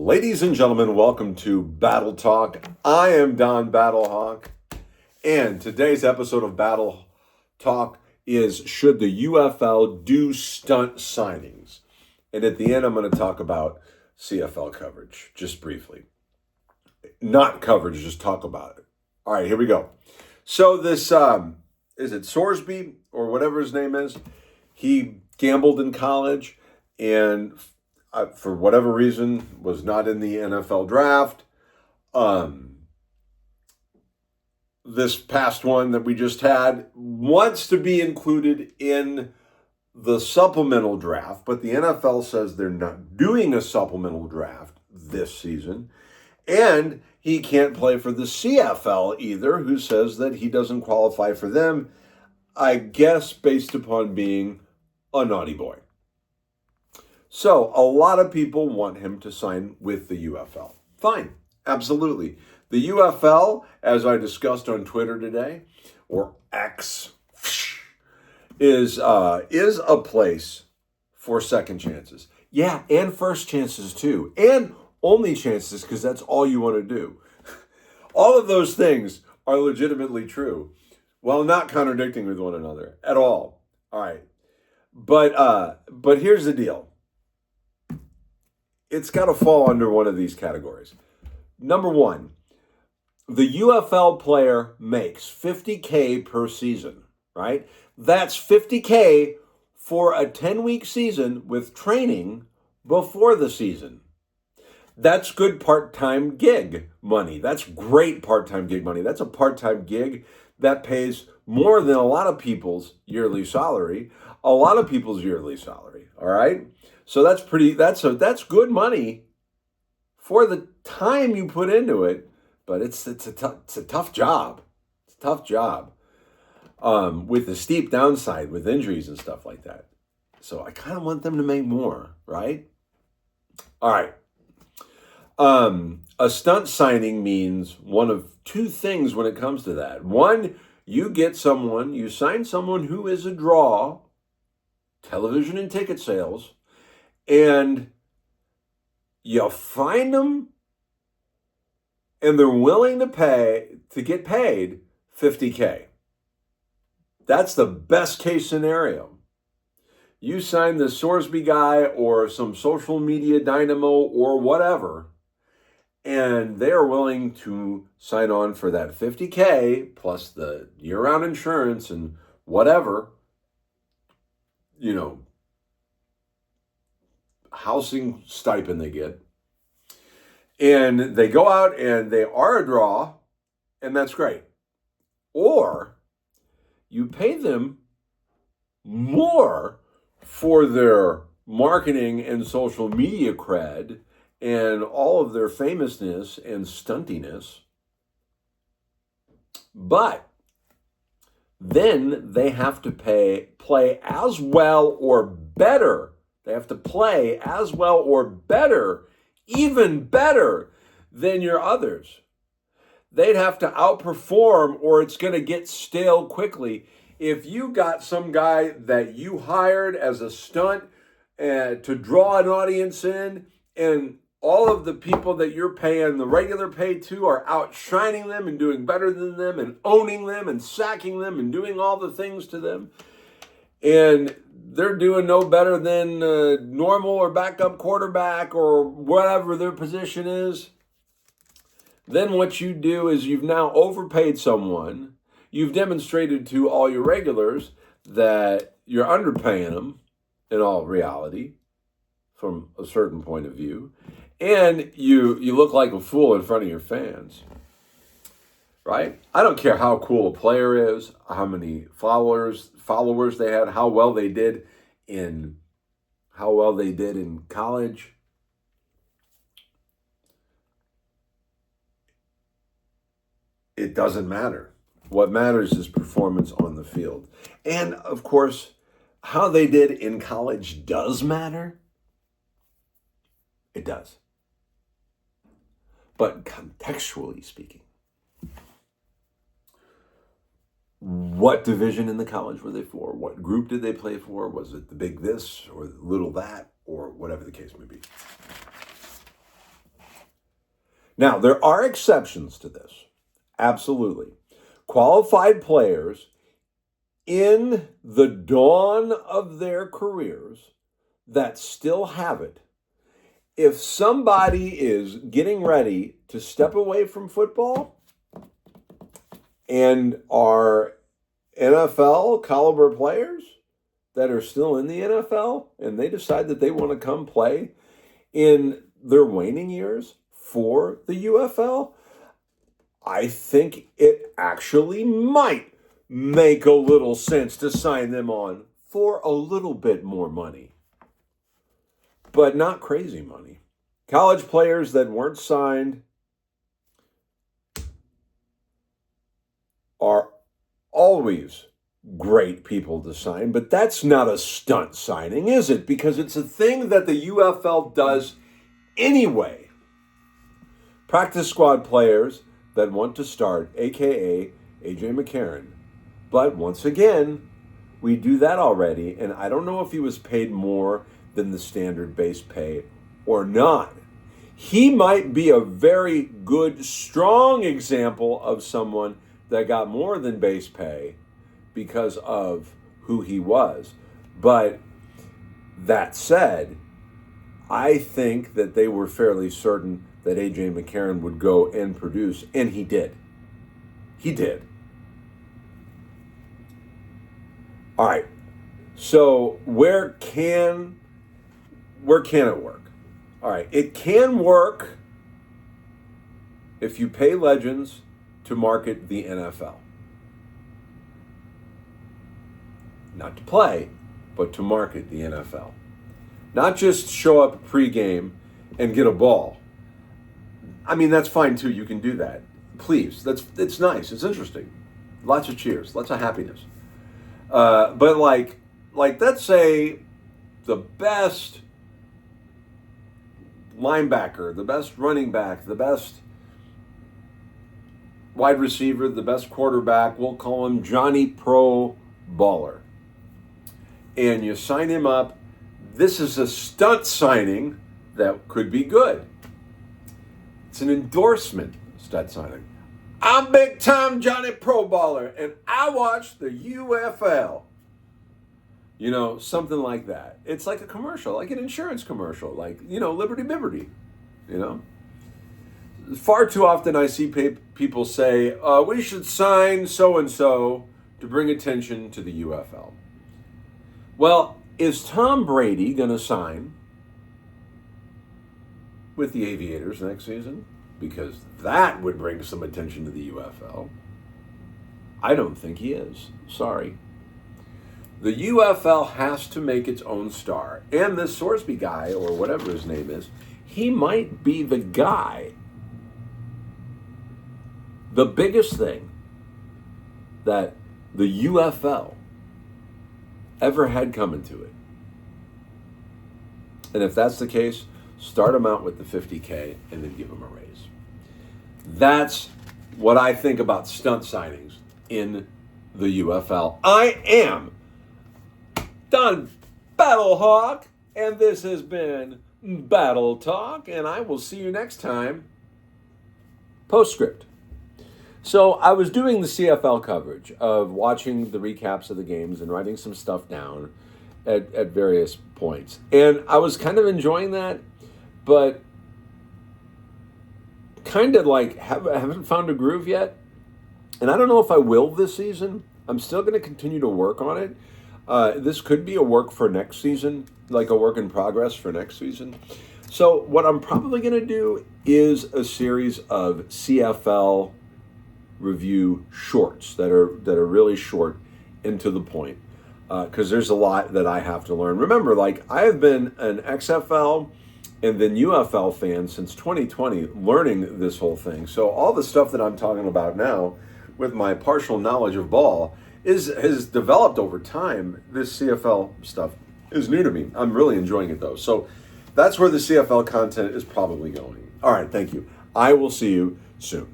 Ladies and gentlemen, welcome to Battle Talk. I am Don Battlehawk, and today's episode of Battle Talk is should the UFL do stunt signings? And at the end, I'm going to talk about CFL coverage, just briefly. Not coverage, just talk about it. All right, here we go. So this, is it Sorsby or whatever his name is? He gambled in college and for whatever reason, was not in the NFL draft. This past one that we just had wants to be included in the supplemental draft, but the NFL says they're not doing a supplemental draft this season. And he can't play for the CFL either, who says that he doesn't qualify for them, I guess based upon being a naughty boy. So a lot of people want him to sign with the UFL. Fine, absolutely. The UFL, as I discussed on Twitter today, or X, is a place for second chances. Yeah, and first chances too, and only chances because that's all you want to do. All of those things are legitimately true, while not contradicting with one another at all. All right, but here's the deal. It's got to fall under one of these categories. Number one, the UFL player makes $50K per season, right? That's $50K for a 10-week season with training before the season. That's good part-time gig money. That's great part-time gig money. That's a part-time gig that pays more than a lot of people's yearly salary. All right? So that's good money for the time you put into it, but it's a tough job. It's a tough job with the steep downside with injuries and stuff like that. So I kind of want them to make more, right? All right. A stunt signing means one of two things when it comes to that. One, you sign someone who is a draw, television and ticket sales, and you find them and they're willing to get paid $50K. That's the best case scenario. You sign the Sorsby guy or some social media dynamo or whatever, and they are willing to sign on for that $50K plus the year-round insurance and whatever, housing stipend they get. And they go out and they are a draw, and that's great. Or you pay them more for their marketing and social media cred and all of their famousness and stuntiness. But then they have to play as well or better. They have to play as well or better, even better than your others. They'd have to outperform or it's going to get stale quickly. If you got some guy that you hired as a stunt to draw an audience in, and all of the people that you're paying the regular pay to are outshining them and doing better than them and owning them and sacking them and doing all the things to them, and they're doing no better than normal or backup quarterback or whatever their position is, then what you do is you've now overpaid someone. You've demonstrated to all your regulars that you're underpaying them in all reality from a certain point of view. And you look like a fool in front of your fans, right? I don't care how cool a player is, how many followers they had, how well they did in college. It doesn't matter. What matters is performance on the field. And of course, how they did in college does matter. It does. But contextually speaking, what division in the college were they for? What group did they play for? Was it the big this or the little that or whatever the case may be? Now, there are exceptions to this. Absolutely. Qualified players in the dawn of their careers that still have it. If somebody is getting ready to step away from football and are NFL caliber players that are still in the NFL and they decide that they want to come play in their waning years for the UFL, I think it actually might make a little sense to sign them on for a little bit more money, but not crazy money. College players that weren't signed are always great people to sign, but that's not a stunt signing, is it? Because it's a thing that the UFL does anyway. Practice squad players that want to start, aka AJ McCarron. But once again, we do that already, and I don't know if he was paid more than the standard base pay or not. He might be a very good, strong example of someone that got more than base pay because of who he was. But that said, I think that they were fairly certain that AJ McCarron would go and produce, and he did. He did. All right. So where can it work? All right. It can work if you pay legends to market the NFL. Not to play, but to market the NFL. Not just show up pregame and get a ball. I mean, that's fine too. You can do that. Please. It's nice. It's interesting. Lots of cheers. Lots of happiness. But like let's say the best linebacker, the best running back, the best wide receiver, the best quarterback, we'll call him Johnny Pro Baller. And you sign him up. This is a stunt signing that could be good. It's an endorsement stunt signing. I'm big time Johnny Pro Baller and I watch the UFL. You know, something like that. It's like a commercial, like an insurance commercial, like, you know, Liberty Bibberty, you know. Far too often I see people say, we should sign so-and-so to bring attention to the UFL. Well, is Tom Brady going to sign with the Aviators next season? Because that would bring some attention to the UFL. I don't think he is. Sorry. The UFL has to make its own star. And this Sorsby guy, or whatever his name is, he might be the guy. The biggest thing that the UFL ever had coming to it. And if that's the case, start him out with the $50K and then give him a raise. That's what I think about stunt signings in the UFL. I am Don Battlehawk, and this has been Battle Talk, and I will see you next time. Postscript. So I was doing the CFL coverage of watching the recaps of the games and writing some stuff down at various points. And I was kind of enjoying that, but kind of like haven't found a groove yet. And I don't know if I will this season. I'm still going to continue to work on it. This could be a work for next season, like a work in progress for next season. So what I'm probably going to do is a series of CFL review shorts that are really short and to the point, because there's a lot that I have to learn. Remember, like, I have been an XFL and then UFL fan since 2020, learning this whole thing. So all the stuff that I'm talking about now, with my partial knowledge of ball, has developed over time. This CFL stuff is new to me. I'm really enjoying it though. So that's where the CFL content is probably going. All right, thank you. I will see you soon.